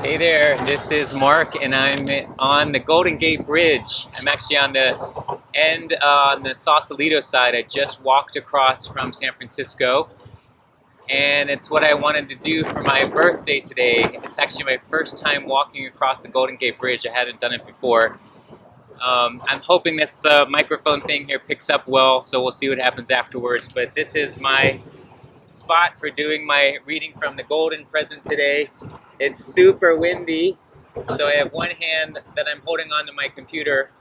Hey there, this is Mark and I'm on the Golden Gate Bridge. I'm actually on the end on the Sausalito side. I just walked across from San Francisco and it's what I wanted to do for my birthday today. It's actually my first time walking across the Golden Gate Bridge. I hadn't done it before. I'm hoping this microphone thing here picks up well, so we'll see what happens afterwards. But this is my spot for doing my reading from the Golden Present today. It's super windy, so I have one hand that I'm holding onto my computer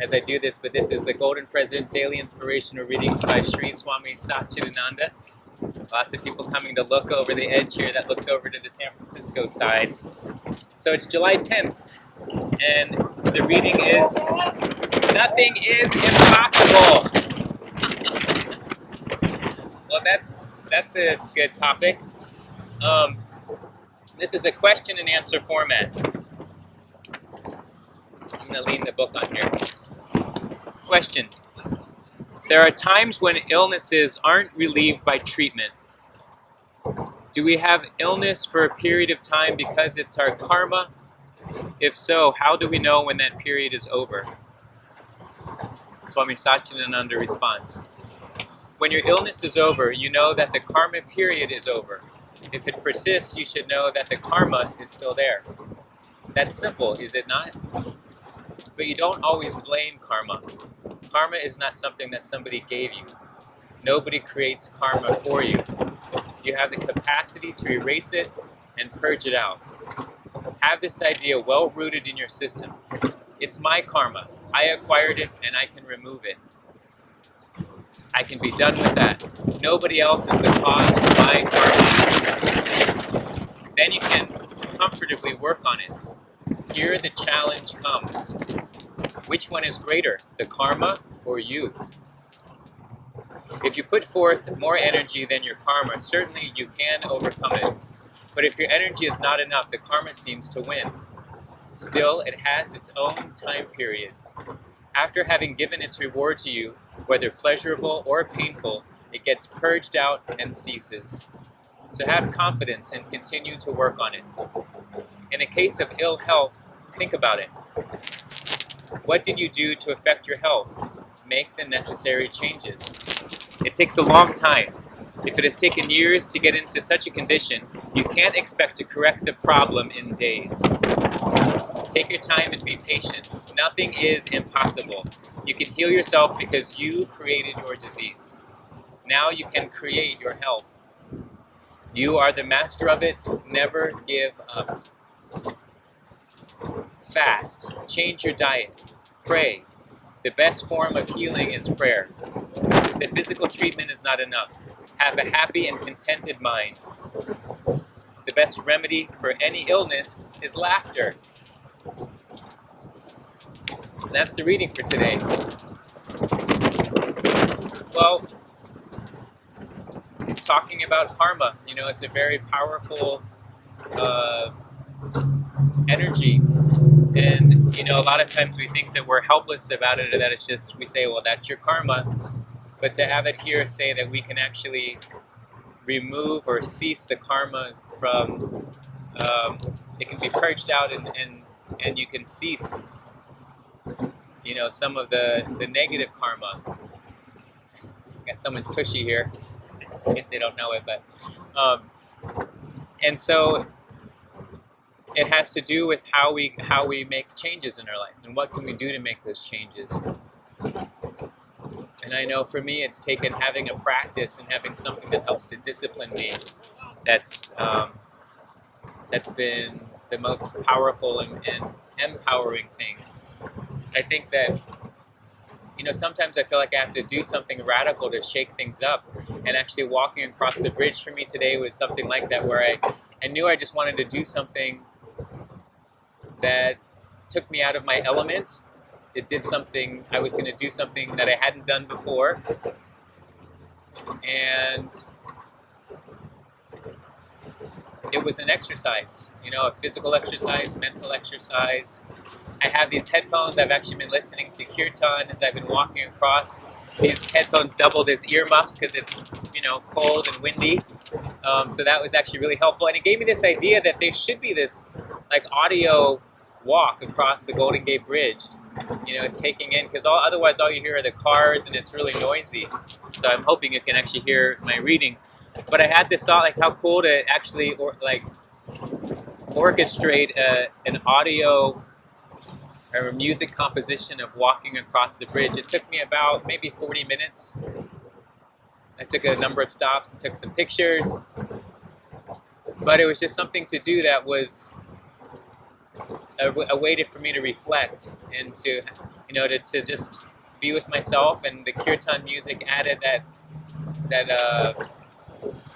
as I do this, but this is the Golden Present Daily Inspirational Readings by Sri Swami Satchidananda. Lots of people coming to look over the edge here that looks over to the San Francisco side. So it's July 10th, and the reading is Nothing is Impossible. Well, that's a good topic. This is a question and answer format. I'm going to lean the book on here. Question. There are times when illnesses aren't relieved by treatment. Do we have illness for a period of time because it's our karma? If so, how do we know when that period is over? Swami Satchidananda responds. When your illness is over, you know that the karma period is over. If it persists, you should know that the karma is still there. That's simple, is it not? But you don't always blame karma. Karma is not something that somebody gave you. Nobody creates karma for you. You have the capacity to erase it and purge it out. Have this idea well rooted in your system. It's my karma. I acquired it and I can remove it. I can be done with that. Nobody else is the cause of my karma. Then you can comfortably work on it. Here the challenge comes. Which one is greater, the karma or you? If you put forth more energy than your karma, certainly you can overcome it. But if your energy is not enough, the karma seems to win. Still, it has its own time period. After having given its reward to you, whether pleasurable or painful, it gets purged out and ceases. So have confidence and continue to work on it. In a case of ill health, think about it. What did you do to affect your health? Make the necessary changes. It takes a long time. If it has taken years to get into such a condition, you can't expect to correct the problem in days. Take your time and be patient. Nothing is impossible. You can heal yourself because you created your disease. Now you can create your health. You are the master of it. Never give up. Fast. Change your diet. Pray. The best form of healing is prayer. The physical treatment is not enough. Have a happy and contented mind. The best remedy for any illness is laughter. And that's the reading for today. Well, talking about karma, it's a very powerful energy. And, a lot of times we think that we're helpless about it, or that it's just, we say, well, that's your karma. But to have it here say that we can actually remove or cease the karma from, it can be purged out and you can cease, some of the negative karma. Got someone's tushy here. I guess they don't know it, but, and so it has to do with how we make changes in our life and what can we do to make those changes. And I know for me, it's taken having a practice and having something that helps to discipline me. That's been the most powerful and empowering thing. I think that, sometimes I feel like I have to do something radical to shake things up. And actually walking across the bridge for me today was something like that, where I knew I just wanted to do something that took me out of my element. It did something, I was going to do something that I hadn't done before. And it was an exercise, a physical exercise, mental exercise. I have these headphones. I've actually been listening to kirtan as I've been walking across. These headphones doubled as earmuffs because it's, cold and windy. So that was actually really helpful. And it gave me this idea that there should be this like audio walk across the Golden Gate Bridge, you know, taking in, because otherwise all you hear are the cars and it's really noisy. So I'm hoping you can actually hear my reading. But I had this thought, like how cool to actually orchestrate an audio or a music composition of walking across the bridge. It took me about maybe 40 minutes. I took a number of stops and took some pictures, but it was just something to do that was a way for me to reflect and to, you know, to just be with myself. And the kirtan music added that I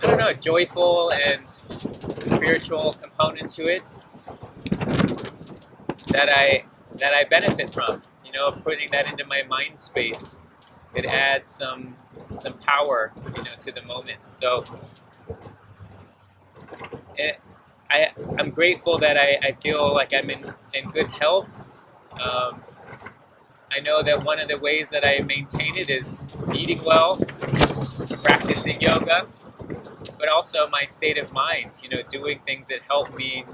don't know, joyful and spiritual component to it that I benefit from. You know, putting that into my mind space, it adds some power, you know, to the moment. So I'm grateful that I feel like I'm in good health. I know that one of the ways that I maintain it is eating well, practicing yoga, but also my state of mind, you know, doing things that help me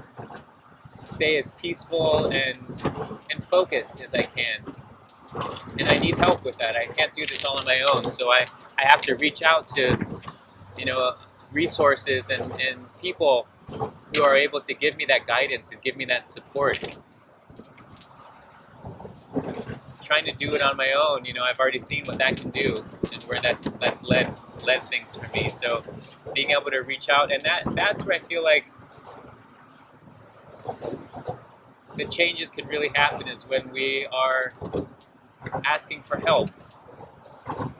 stay as peaceful and focused as I can. And I need help with that. I can't do this all on my own, so I have to reach out to, you know, resources and people who are able to give me that guidance and give me that support. Trying to do it on my own, you know, I've already seen what that can do and where that's led things for me. So being able to reach out, and that's where I feel like the changes can really happen, is when we are asking for help. I'm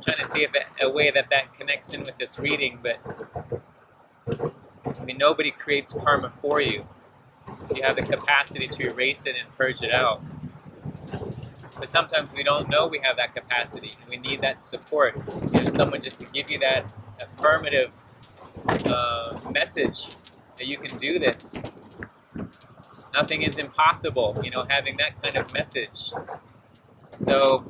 trying to see if a way that connects in with this reading, but I mean, nobody creates karma for you. You have the capacity to erase it and purge it out. But sometimes we don't know we have that capacity, and we need that support. You know, someone just to give you that affirmative message that you can do this. Nothing is impossible, you know, having that kind of message. So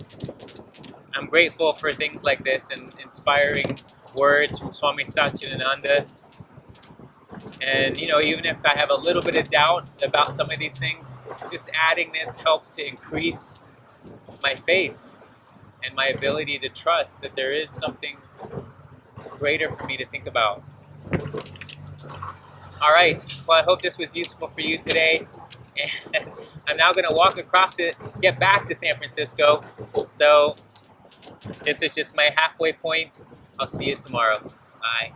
I'm grateful for things like this and inspiring words from Swami Satchidananda. And, you know, even if I have a little bit of doubt about some of these things, just adding this helps to increase my faith and my ability to trust that there is something greater for me to think about. All right, well, I hope this was useful for you today. And I'm now going to walk across to get back to San Francisco. So this is just my halfway point. I'll see you tomorrow. Bye.